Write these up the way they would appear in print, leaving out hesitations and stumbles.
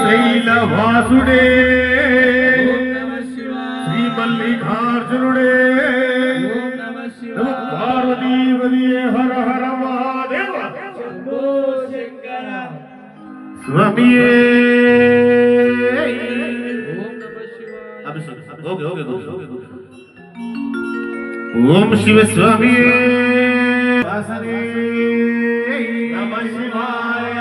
శ్రీశైలవాసుడే శ్రీ మల్లికార్జునుడే పార్వతీపదియే హర హర మహాదేవ స్వామియే ఓం శివ స్వామియే వాసనే నమః శివాయ.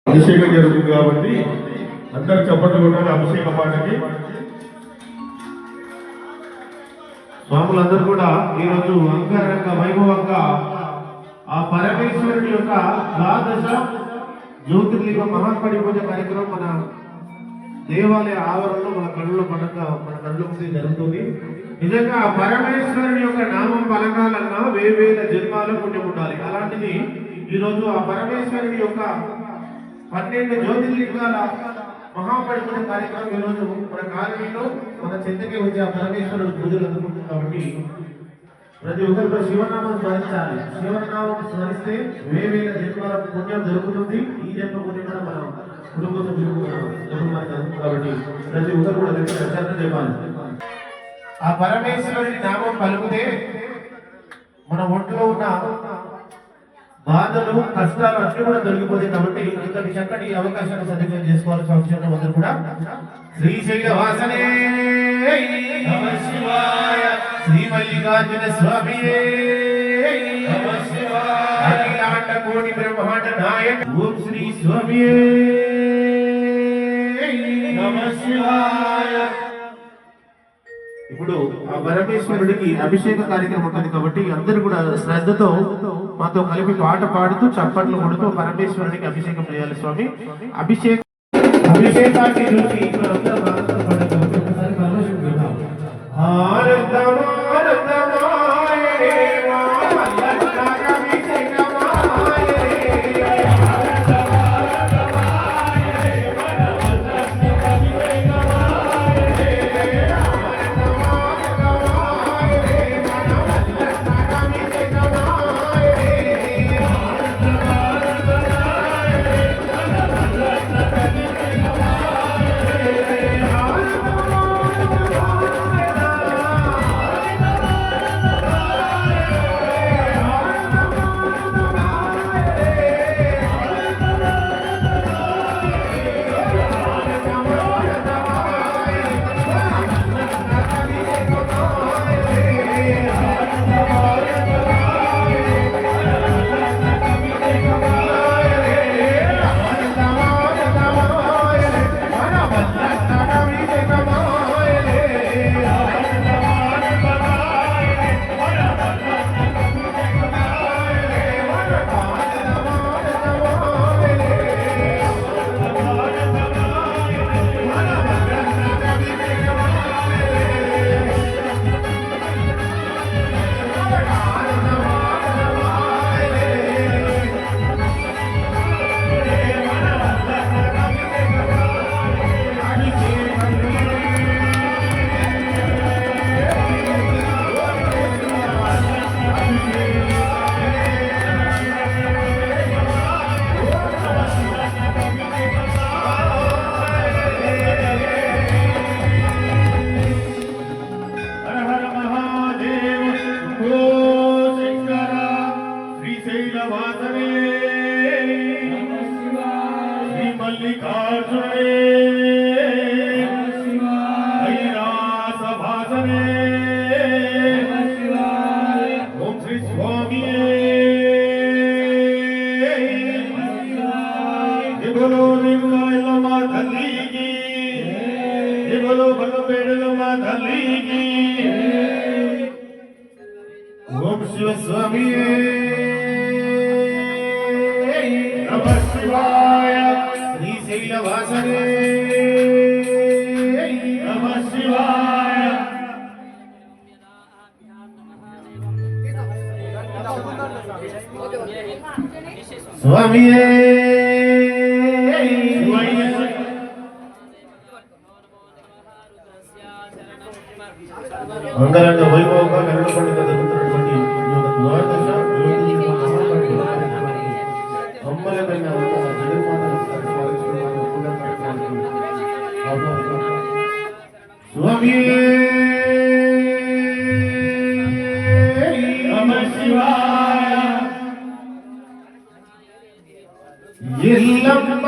అభిషేకం జరుగుతుంది కాబట్టి అందరు చప్పట్లు కొట్టాలి. అభిషేక పాటకి స్వాములందరూ కూడా ఈరోజు అంగరంగ వైభవంగా ఆ పరమేశ్వరుడి యొక్క ద్వాదశ జ్యోతిర్లింగ మహాపడి పూజ కార్యక్రమం మన దేవాలయ ఆవరణలో మన కళ్ళలో మన కళ్ళు ముందు జరుగుతుంది. నిజంగా ఆ పరమేశ్వరుని యొక్క నామం పలకాలన్నా వేవేల జన్మాలు పుణ్యం ఉండాలి. అలాంటిది ఈరోజు ఆ పరమేశ్వరుని యొక్క 12 జ్యోతిర్లింగాల మహాపడిపూజ కార్యక్రమం ఈరోజు మన కాలనీలో మన చెంతకే వచ్చి ఆ పరమేశ్వరుడు పూజలు అందుకుంటుంది. కాబట్టి ప్రతి ఒక్కరు శివనామం స్మరించాలి. శివనామం స్మరిస్తే వేవేల జన్మాల పుణ్యం దొరుకుతుంది. ఈ జన్మ పుణ్యం కూడా మనం కుటుంబ సభ్యులకు కాబట్టి ప్రతి ఒక్కరు కూడా చెప్పాలి. ఆ పరమేశ్వరుడి నామం పలుకుతే మన ఒంట్లో ఉన్న బాధలు కష్టాలు అన్ని కూడా తొలగిపోతాయి. కాబట్టి ఇంతటి చక్కటి అవకాశాన్ని సద్వినియోగం చేసుకోవాల్సిన అవసరం అందరూ కూడా. శ్రీశైలవాసనే నమః శివాయ శ్రీ మల్లికార్జున స్వామియే నమః శివాయ అఖిలాండ కోటి బ్రహ్మాండ నాయక ఓం శ్రీ స్వామియే నమః శివాయ. ఇప్పుడు ఆ పరమేశ్వరుడికి అభిషేక కార్యక్రమం ఉంటుంది కాబట్టి అందరూ కూడా శ్రద్ధతో మాతో కలిపి పాట పాడుతూ చప్పట్లు కొడుతూ పరమేశ్వరుడికి అభిషేకం చేయాలి. స్వామి అభిషేకాన్ని చూసి తల్లికి ఓం శివ స్వామియే నమః శివాయ శ్రీశైల వాసనే నమః శివాయ స్వామియే అంగరంగ వైభవంగా గరుడ పండుగ జరుగుతున్నటువంటి ద్వాదశ జ్యోతిర్లింగ మహాపడి అమ్మలమైన జగన్మాతను స్మరిస్తున్నారు. కూడా స్వామియే నమః శివాయ ఎల్లమ్మ